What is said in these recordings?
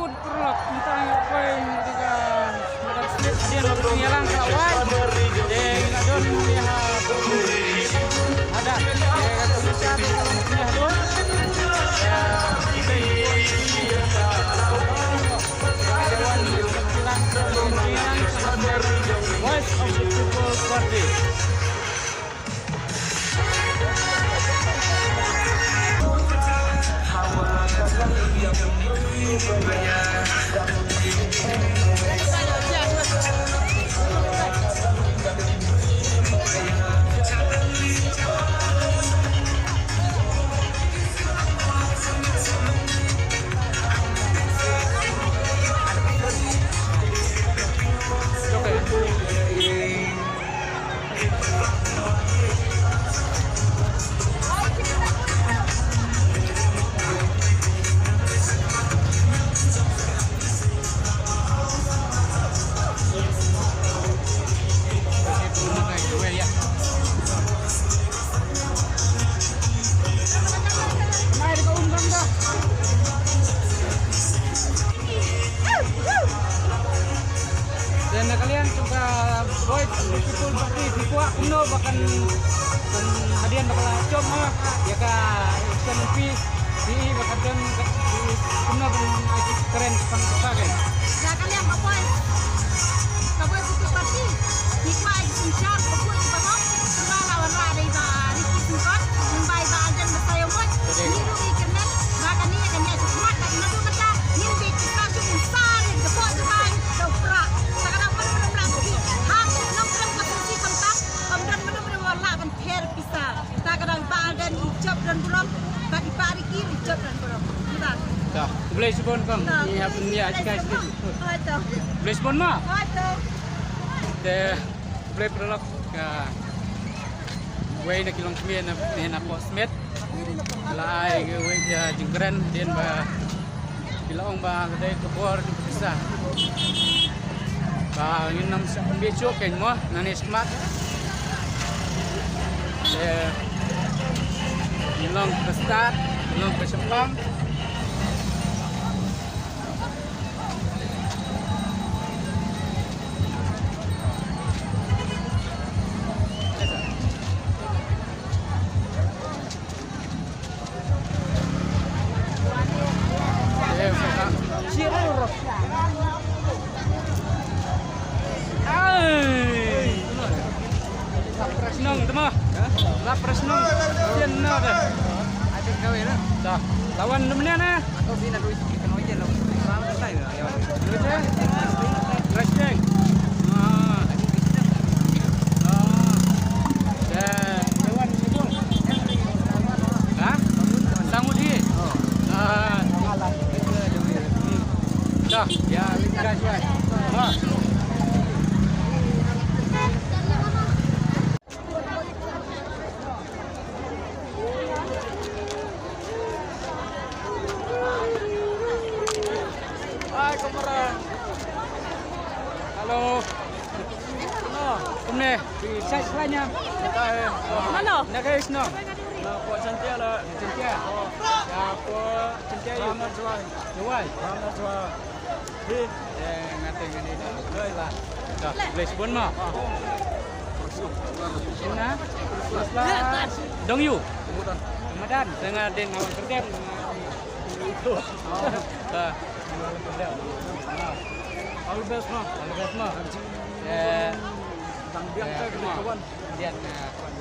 Good perlok tentang apa yang kita split dia nak pengilang kawan. Dia nak don dia ada kata besar kalau punya don. Ya Voice of the People Party. Dan kalian juga Voice People Party di kuat kuno bahkan hadian bakal coba ya kak action piece di bahkan dan di kuno keren kita kan. Ya kalian Pak Voice People Party di kuat sincap buat bahwa semua lawan ada di Kisungkot membai badan bertayamut ini rugi karena bahkan ini akan jadi kuat dan nanti kita nimbi kita cuma sari depot depan dopra sekarang mana lagi hak nomor posisi kontak kemudian mana lawan pair pisah sekarang badan hijab dan belum bagi pari kiri hijab dan belum kita dah boleh sebut bang ini apa ni guys boleh sebut mah deh boleh perlok ke way nak kilong kemien na posmet lai ke way dia jengkeren dia bila orang bah kedai kebor bisa bah ini nam sambil cok kan mah nani smart ilong ke start ilong ke Sepang Presnong tu mah, lah presnong, dia nak dah. Ada kawin lah. Dah, lawan mana na? Atau bina duit kita noje lah. Orang selesai lah. Duit je. Presnong. Ah. Dah, lawan ibu. Hah? Samudi. Ah. Dah, ya lihat jual. Ha. Halo. Ini di site lainnya. Mana? Nak guys no. Buat cantik lah. Cantik. Ya, apa cantik you? Ramai jual. Jual. Ramai jual. Di. Ngating ini. Boleh lah. Dah, boleh sebut mah. Sina. Teruslah. Dong you. Ramadan dengan den awak kerja. Itu. Dah. All best mah. All best mah. Tang biang ke kawan. Dia kon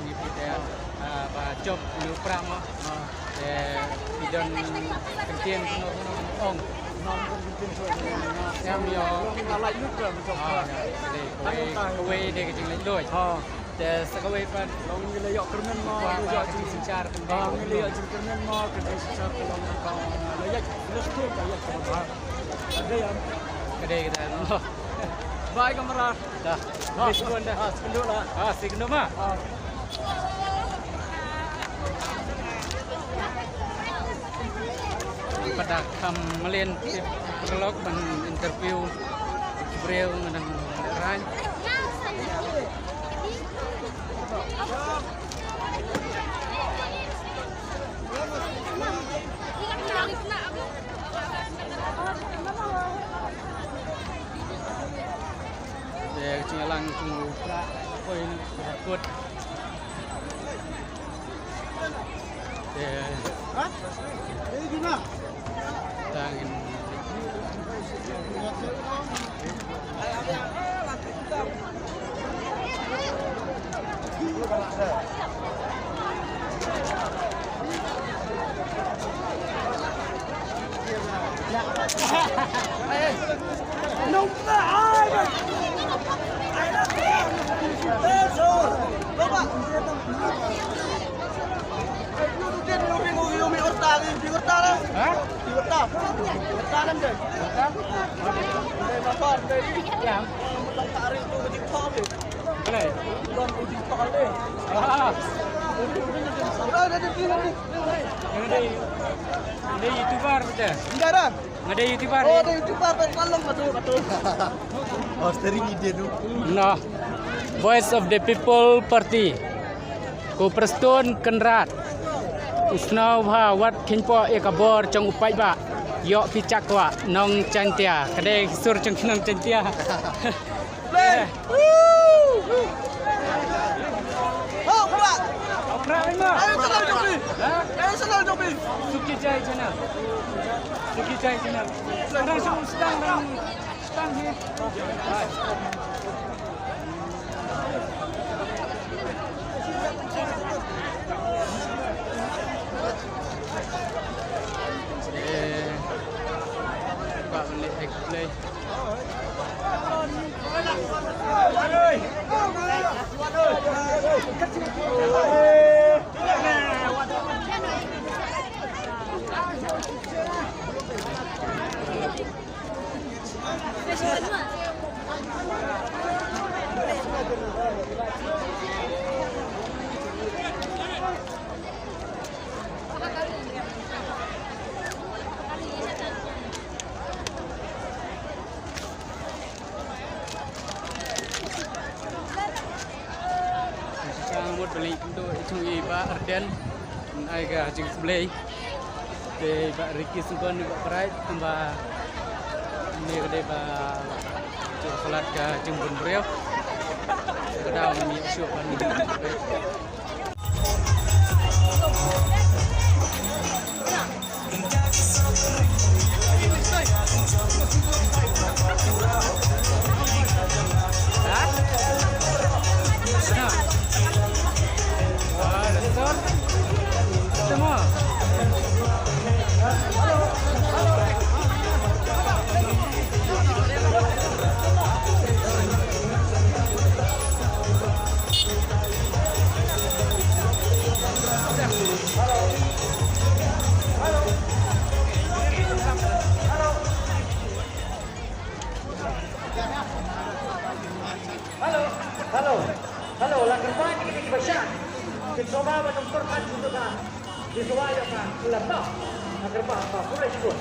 ngipi dia job lu prang mah. Bidon kentien ong. Nom pun bikin soal. Em yo Kita lagi juga macam apa. Kue dia kecil lagi doi. Dia sekawai pan. Long ni layak kermen mah. Layak kecil sincar. Long ni layak kermen mah. Kerja sincar kalau kau layak. Terus tu layak kermen. Ada yang kedai kita. baik kamera. Dah. Sekunduk dah. Sekunduk lah. Sekunduk mah. Pada kemarin vlog dan interview beliau dengan Ran. pra koi ni takut. Hah? Ini gimana? Tangin. Nunggu aja. Besok. Coba. Umi urtali, di urtala. Hah? Di urtal. Urtalan deh. Dari motor dari. Ya. Motor tarik tuh di tol deh. Boleh. Belum di tol deh. Ah. Udah ada di sini. Ada YouTuber betul. Enggak ada. Ada YouTuber. Oh, ada YouTuber tolong betul. Oh, sering ide tuh. No. Voice of the People Party. Ku Prestun Kenrat. Usnau bha wat khinpo ekabor chong upai ba. Yo pichakwa nong chantia. Kade sur chong nong chantia. Play. Oh, Pak. Opera memang. Ayo senang Jopi. Hah? Ayo senang Jopi. Suki Jai channel. Suki Jai channel. Sekarang sedang ni. Hai. Pak balik egg play. Sambut balik untuk itu Iba Arden, Aiga Jing Play. Iba Ricky Sungkon Iba Pride tambah ini kede ba salat ka Jembun Brio. Kedau ni syuk ban. Halo, lagar banyak ini Basyan. Coba menempatkan untuk disuarakan lemah agar apa boleh ikut.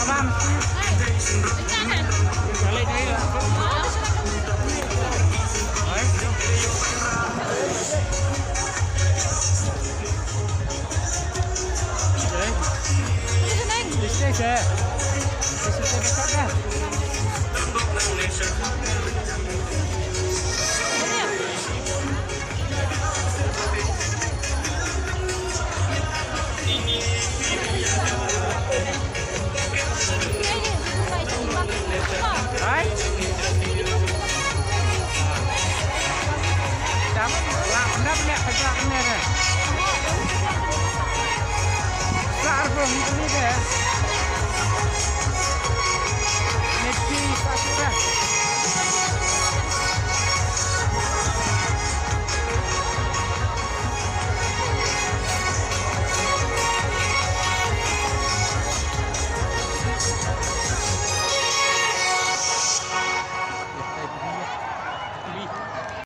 Kapan? Balik deh. This is